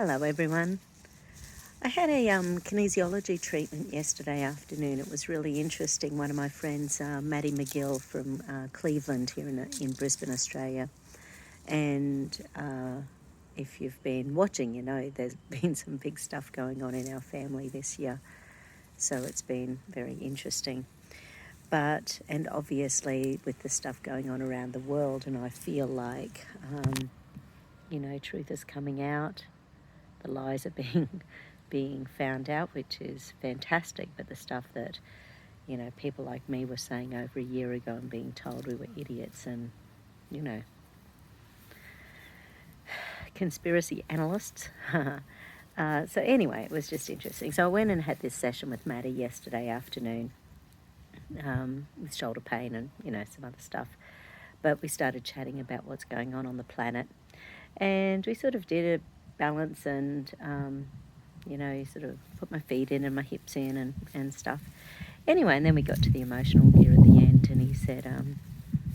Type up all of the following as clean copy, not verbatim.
Hello everyone. I had a kinesiology treatment yesterday afternoon. It was really interesting. One of my friends, Maddie McGill from Cleveland here in Brisbane, Australia. And if you've been watching, you know there's been some big stuff going on in our family this year. So it's been very interesting. And obviously with the stuff going on around the world, and I feel like, truth is coming out. The lies are being found out, which is fantastic. But the stuff that, people like me were saying over a year ago and being told we were idiots and, conspiracy analysts. So anyway, it was just interesting. So I went and had this session with Maddie yesterday afternoon with shoulder pain and, some other stuff. But we started chatting about what's going on the planet. And we sort of did a balance and, sort of put my feet in and my hips in and stuff. Anyway, and then we got to the emotional gear at the end, and he said,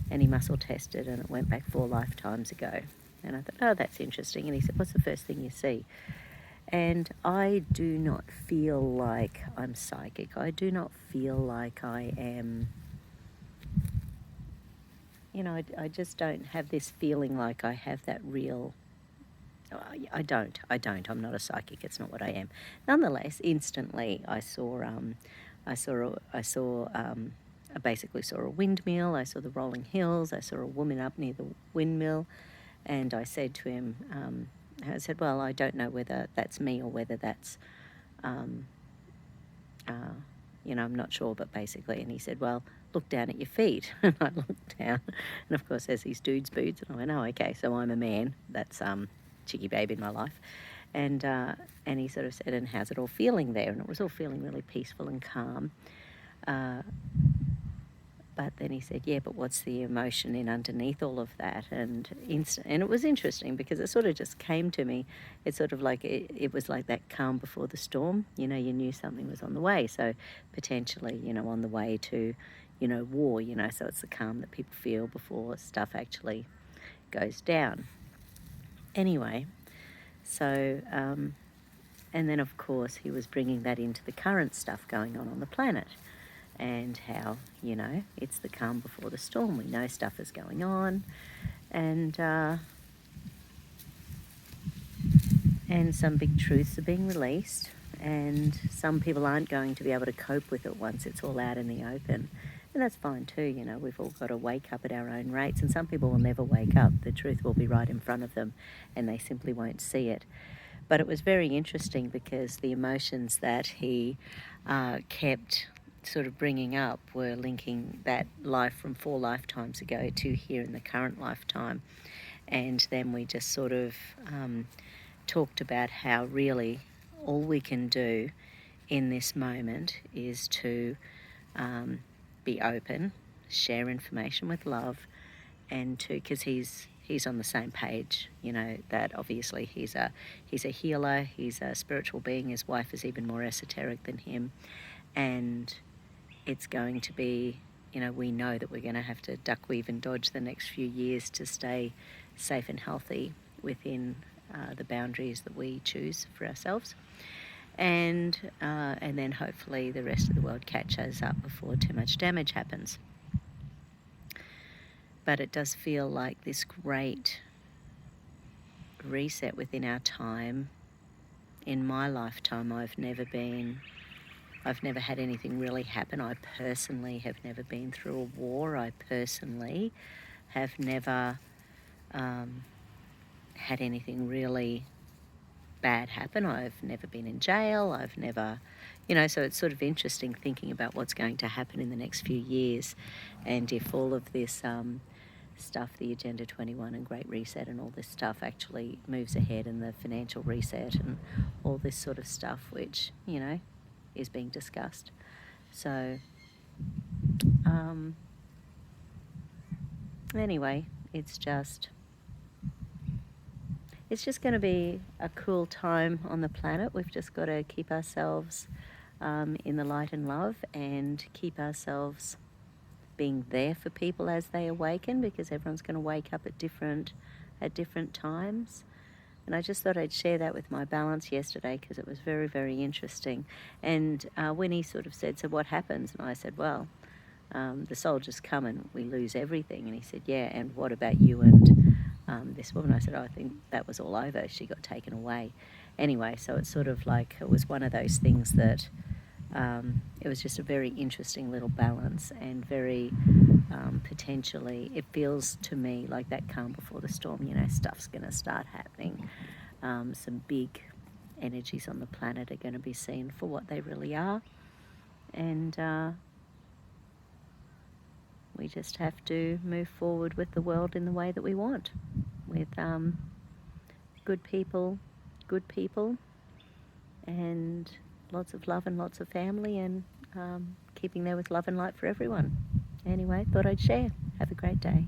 and he muscle tested and it went back 4 lifetimes ago. And I thought, oh, that's interesting. And he said, what's the first thing you see? And I do not feel like I'm psychic. I do not feel like I am, I just don't have this feeling like I have that real... I don't. I'm not a psychic. It's not what I am. Nonetheless, instantly I basically saw a windmill. I saw the rolling hills. I saw a woman up near the windmill, and I said to him, I said, well, I don't know whether that's me or whether that's, I'm not sure, but basically, and he said, well, look down at your feet. And I looked down, and of course there's these dude's boots, and I went, oh, okay, so I'm a man. That's cheeky babe in my life. And he sort of said, and how's it all feeling there? And it was all feeling really peaceful and calm. But then he said, yeah, but what's the emotion in underneath all of that? And it was interesting because it sort of just came to me. It's sort of like it was like that calm before the storm. You knew something was on the way. So potentially, on the way to, war, so it's the calm that people feel before stuff actually goes down. Anyway, so, and then of course he was bringing that into the current stuff going on the planet. And how, it's the calm before the storm. We know stuff is going on, and some big truths are being released, and some people aren't going to be able to cope with it once it's all out in the open. And that's fine too, we've all got to wake up at our own rates, and some people will never wake up. The truth will be right in front of them, and they simply won't see it. But it was very interesting because the emotions that he kept sort of bringing up were linking that life from 4 lifetimes ago to here in the current lifetime. And then we just sort of talked about how really all we can do in this moment is to be open, share information with love, and because he's on the same page, that obviously he's a healer, he's a spiritual being. His wife is even more esoteric than him, and it's going to be, we know that we're going to have to duck, weave and dodge the next few years to stay safe and healthy within the boundaries that we choose for ourselves. And then hopefully the rest of the world catches up before too much damage happens. But it does feel like this great reset within our time. In my lifetime, I've never had anything really happen. I personally have never been through a war. I personally have never had anything really bad happen. I've never been in jail. I've never, so it's sort of interesting thinking about what's going to happen in the next few years, and if all of this stuff, the Agenda 21 and Great Reset and all this stuff actually moves ahead, and the financial reset and all this sort of stuff, which, is being discussed. So, anyway, it's just going to be a cool time on the planet. We've just got to keep ourselves in the light and love, and keep ourselves being there for people as they awaken, because everyone's going to wake up at different times. And I just thought I'd share that with my balance yesterday because it was very, very interesting. And when he sort of said, so what happens? And I said, well, the soldiers come and we lose everything. And he said, yeah, and what about you and this woman? I said, I think that was all over. She got taken away. Anyway, so it's sort of like, it was one of those things that it was just a very interesting little balance, and very potentially, it feels to me like that calm before the storm. Stuff's going to start happening. Some big energies on the planet are going to be seen for what they really are, and we just have to move forward with the world in the way that we want, with good people, and lots of love and lots of family, and keeping there with love and light for everyone. Anyway, thought I'd share. Have a great day.